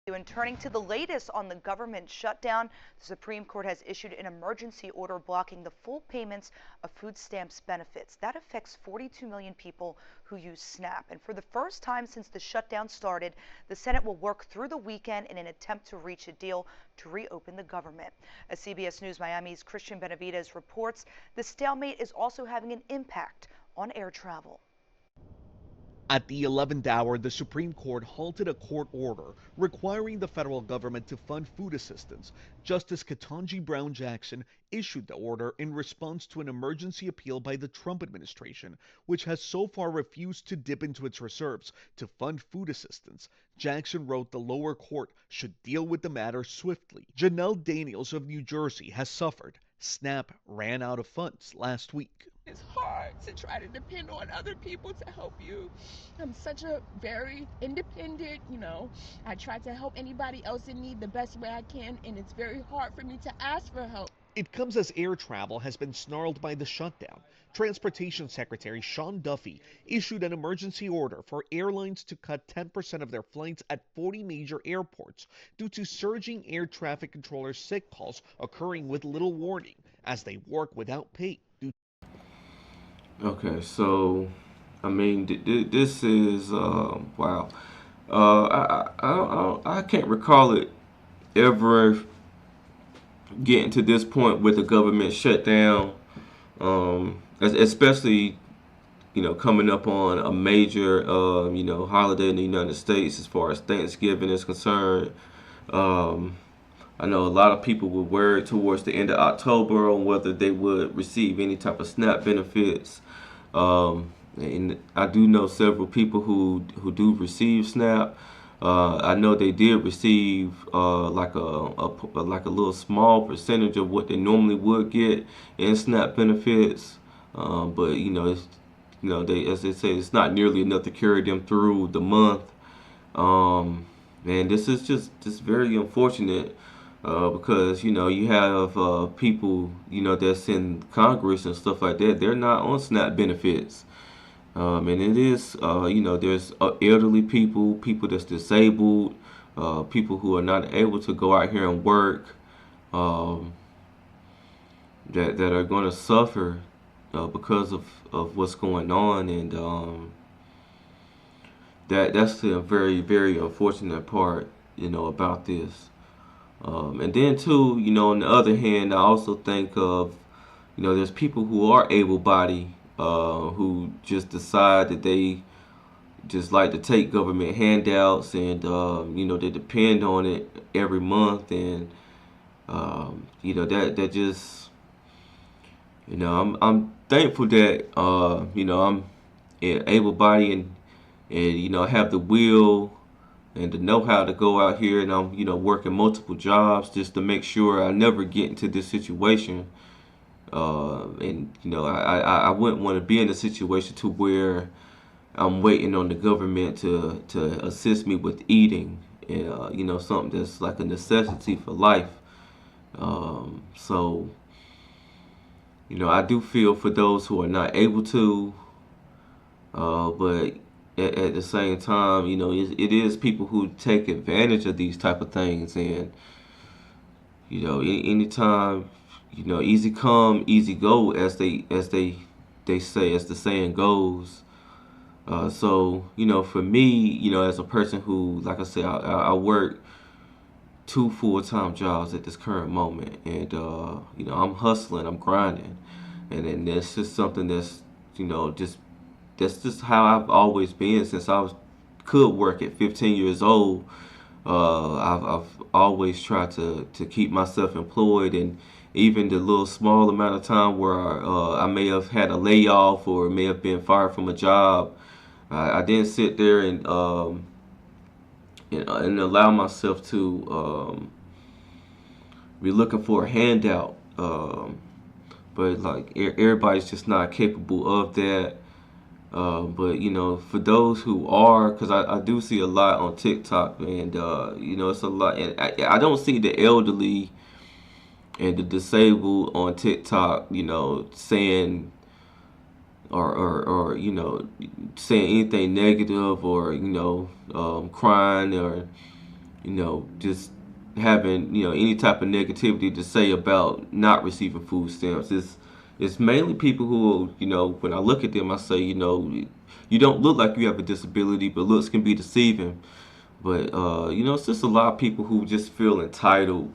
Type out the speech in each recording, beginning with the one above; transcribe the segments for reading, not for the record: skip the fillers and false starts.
And turning to the latest on the government shutdown, the Supreme Court has issued an emergency order blocking the full payments of food stamps benefits. That affects 42 million people who use SNAP. And for the first time since the shutdown started, the Senate will work through the weekend in an attempt to reach a deal to reopen the government. As CBS News Miami's Christian Benavides reports, the stalemate is also having an impact on air travel. At the 11th hour, the Supreme Court halted a court order requiring the federal government to fund food assistance. Justice Ketanji Brown Jackson issued the order in response to an emergency appeal by the Trump administration, which has so far refused to dip into its reserves to fund food assistance. Jackson wrote the lower court should deal with the matter swiftly. Janelle Daniels of New Jersey has suffered. SNAP ran out of funds last week. It's hard to try to depend on other people to help you. I'm such a very independent, I try to help anybody else in need the best way I can, and it's very hard for me to ask for help. It comes as air travel has been snarled by the shutdown. Transportation Secretary Sean Duffy issued an emergency order for airlines to cut 10% of their flights at 40 major airports due to surging air traffic controllers' sick calls occurring with little warning as they work without pay. Okay, so I mean, this is wow. I can't recall it ever getting to this point with the government shutdown, especially coming up on a major holiday in the United States as far as Thanksgiving is concerned. Um, I know a lot of people were worried towards the end of October on whether they would receive any type of SNAP benefits. And I do know several people who do receive SNAP. I know they did receive like a little small percentage of what they normally would get in SNAP benefits. But it's, they, as they say, it's not nearly enough to carry them through the month. And this is just very unfortunate. Because you have people that's in Congress and stuff like that. They're not on SNAP benefits, and it is there's elderly people, people that's disabled, people who are not able to go out here and work, um, that are going to suffer because of what's going on, and that's the very unfortunate part about this. And then too, on the other hand, I also think of, there's people who are able-bodied, who just decide that they just like to take government handouts, and they depend on it every month, and that just, I'm thankful that I'm able-bodied, and have the will and to know how to go out here, and I'm working multiple jobs just to make sure I never get into this situation. And I wouldn't want to be in a situation to where I'm waiting on the government to assist me with eating, and something that's like a necessity for life. So I do feel for those who are not able to, but at the same time, it is people who take advantage of these type of things, and anytime, easy come, easy go, as they say, as the saying goes. So for me, as a person who, like I said, I work two full-time jobs at this current moment, and I'm hustling, I'm grinding, and then that's just something that's just that's just how I've always been since could work at 15 years old. I've always tried to keep myself employed, and even the little small amount of time where I may have had a layoff or may have been fired from a job, I didn't sit there and allow myself to be looking for a handout. But like everybody's just not capable of that. But for those who are, because I do see a lot on TikTok, and it's a lot, and I don't see the elderly and the disabled on TikTok, saying or saying anything negative, or crying, or just having, any type of negativity to say about not receiving food stamps. It's mainly people who, when I look at them, I say, you don't look like you have a disability, but looks can be deceiving. But it's just a lot of people who just feel entitled.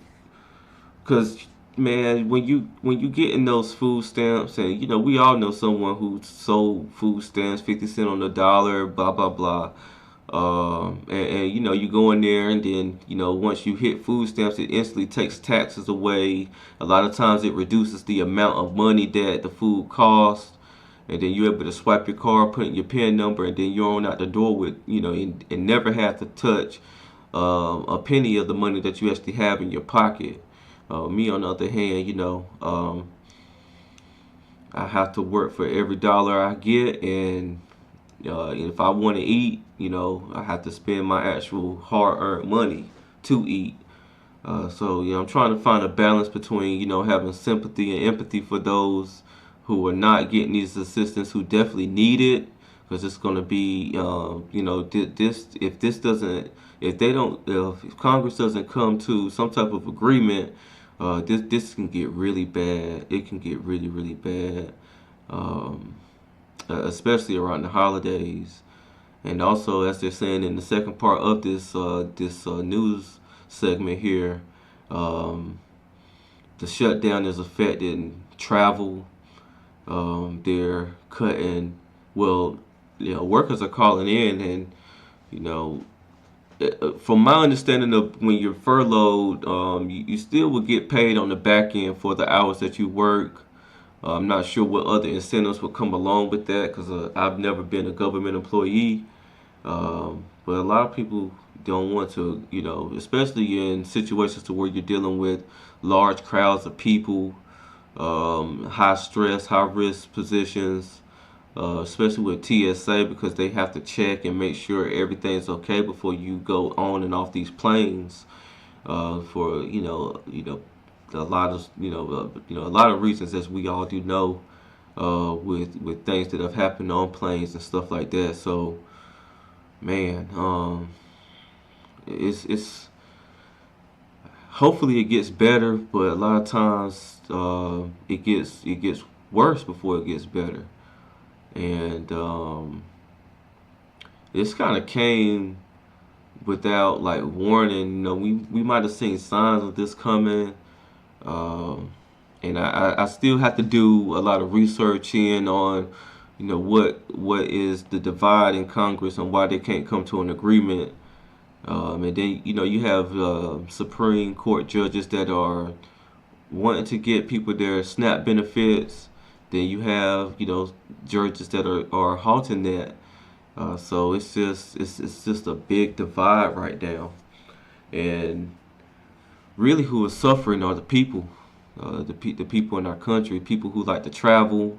Cause man, when you get in those food stamps, and we all know someone who sold food stamps 50 cents on the dollar, blah blah blah. And you go in there, and then once you hit food stamps, it instantly takes taxes away. A lot of times it reduces the amount of money that the food costs, and then you're able to swipe your card, put in your PIN number, and then you're on out the door with and never have to touch a penny of the money that you actually have in your pocket. Me on the other hand, I have to work for every dollar I get, and if I want to eat, I have to spend my actual hard-earned money to eat. So I'm trying to find a balance between having sympathy and empathy for those who are not getting these assistance, who definitely need it, because it's going to be this if Congress doesn't come to some type of agreement, this can get really bad. It can get really really bad, especially around the holidays. And also, as they're saying in the second part of this news segment here, the shutdown is affecting travel. They're cutting. Well, workers are calling in, and from my understanding of when you're furloughed, you still will get paid on the back end for the hours that you work. I'm not sure what other incentives will come along with that, because I've never been a government employee. But a lot of people don't want to, especially in situations to where you're dealing with large crowds of people, high stress, high risk positions, especially with TSA, because they have to check and make sure everything's okay before you go on and off these planes. For a lot of a lot of reasons, as we all do know, with things that have happened on planes and stuff like that. So, man, it's hopefully it gets better, but a lot of times it gets worse before it gets better. And this kind of came without like warning. We might have seen signs of this coming, and I still have to do a lot of research in on what is the divide in Congress and why they can't come to an agreement. And then you have Supreme Court judges that are wanting to get people their SNAP benefits. Then you have judges that are halting that. So it's just a big divide right now, and really who is suffering are the people, the people in our country, people who like to travel,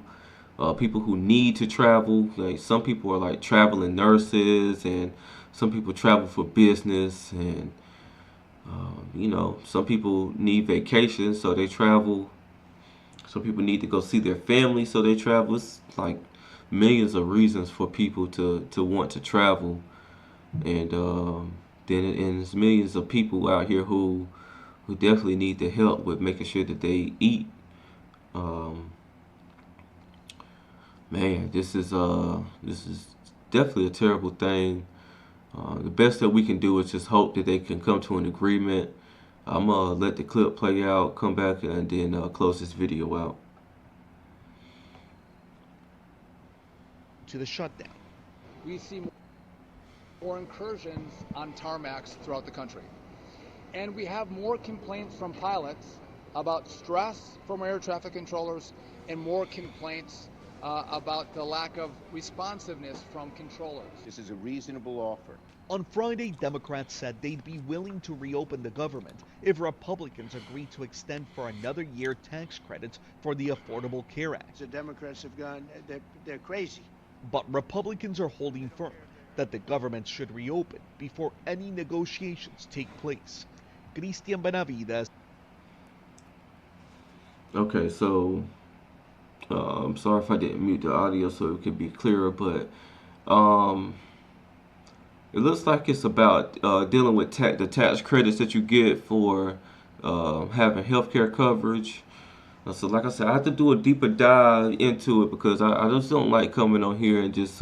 people who need to travel. Like some people are like traveling nurses, and some people travel for business, and some people need vacations, so they travel. Some people need to go see their family, so they travel. It's like millions of reasons for people to want to travel, and there's millions of people out here who definitely need the help with making sure that they eat. Um, Man, this is definitely a terrible thing. The best that we can do is just hope that they can come to an agreement. I'm gonna let the clip play out, come back, and then close this video out. To the shutdown. We see more incursions on tarmacs throughout the country. And we have more complaints from pilots about stress from air traffic controllers, and more complaints about the lack of responsiveness from controllers. This is a reasonable offer. On Friday, Democrats said they'd be willing to reopen the government if Republicans agreed to extend for another year tax credits for the Affordable Care Act. The Democrats have gone, they're crazy. But Republicans are holding firm that the government should reopen before any negotiations take place. Cristian Benavides. Okay, so I'm sorry if I didn't mute the audio so it could be clearer, but It looks like it's about dealing with the tax credits that you get for having healthcare coverage. So, like I said, I have to do a deeper dive into it because I just don't like coming on here and just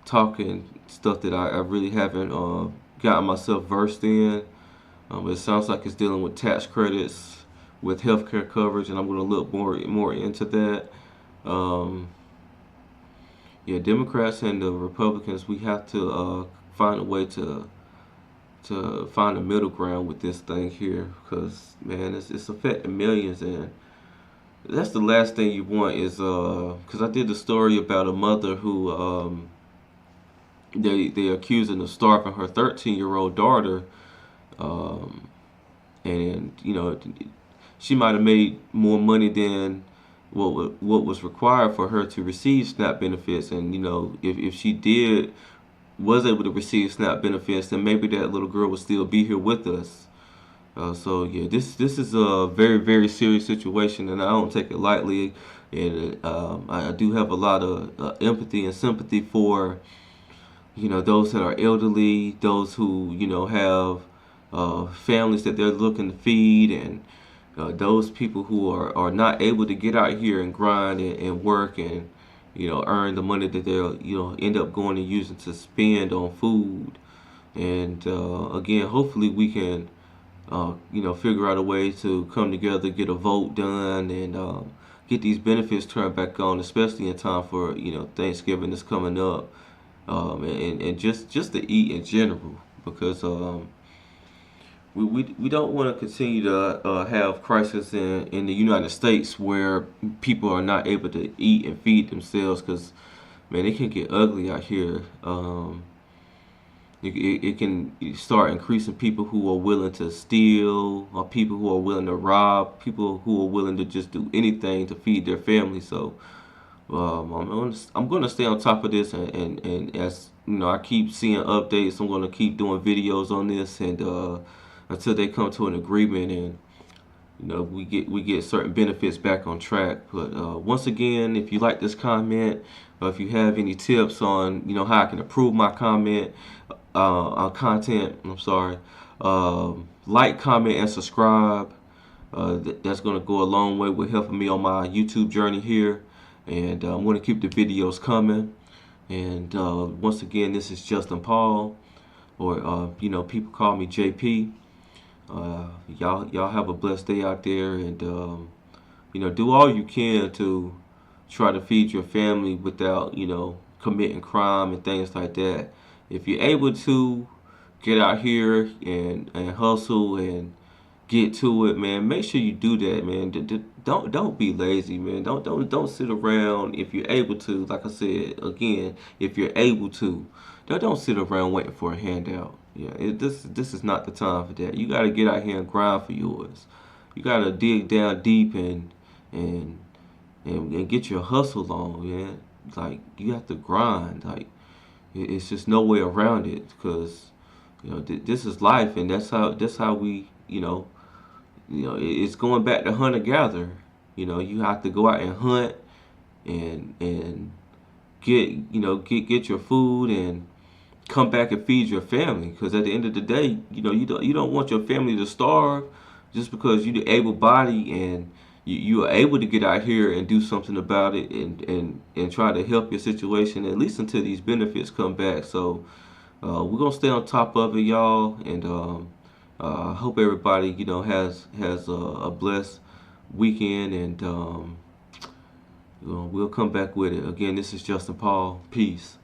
talking stuff that I really haven't gotten myself versed in. It sounds like it's dealing with tax credits with healthcare coverage, and I'm going to look more into that. Um, yeah, Democrats and the Republicans, we have to find a way to find a middle ground with this thing here, because man, it's affecting millions, and that's the last thing you want is because I did the story about a mother who they accusing of starving her 13-year-old daughter, um, and you know she might have made more money than what was required for her to receive SNAP benefits, and you know if she did was able to receive SNAP benefits, then maybe that little girl would still be here with us. So yeah, this is a very serious situation, and I don't take it lightly. And I do have a lot of empathy and sympathy for those that are elderly, those who have families that they're looking to feed, and those people who are not able to get out here and grind and work and earn the money that they'll end up going and using to spend on food. And again, hopefully we can figure out a way to come together, get a vote done, and get these benefits turned back on, especially in time for Thanksgiving is coming up, and just to eat in general, because we don't want to continue to have crisis in the United States where people are not able to eat and feed themselves, because man, it can get ugly out here. It can start increasing people who are willing to steal, or people who are willing to rob, people who are willing to just do anything to feed their family. So I'm gonna stay on top of this, and as I keep seeing updates, I'm gonna keep doing videos on this, and until they come to an agreement, and we get certain benefits back on track. But once again, if you like this comment, or if you have any tips on how I can improve my content, I'm sorry, like, comment, and subscribe. That's going to go a long way with helping me on my YouTube journey here, and I'm going to keep the videos coming. And once again, this is Justin Paul, or people call me JP. Y'all have a blessed day out there, and do all you can to try to feed your family without committing crime and things like that. If you're able to get out here and hustle and get to it, man, make sure you do that, man. Don't be lazy, man. Don't sit around. If you're able to, like I said again, if you're able to, don't sit around waiting for a handout. Yeah, this is not the time for that. You got to get out here and grind for yours. You got to dig down deep and get your hustle on, man. Like, you have to grind. Like, it's just no way around it, because this is life, and that's how we it's going back to hunter gatherer. You have to go out and hunt and get your food and come back and feed your family, because at the end of the day, you don't want your family to starve just because you're able body and you are able to get out here and do something about it, and try to help your situation, at least until these benefits come back. So we're gonna stay on top of it, y'all, and I hope everybody has a blessed weekend, and we'll come back with it. Again, this is Justin Paul. Peace.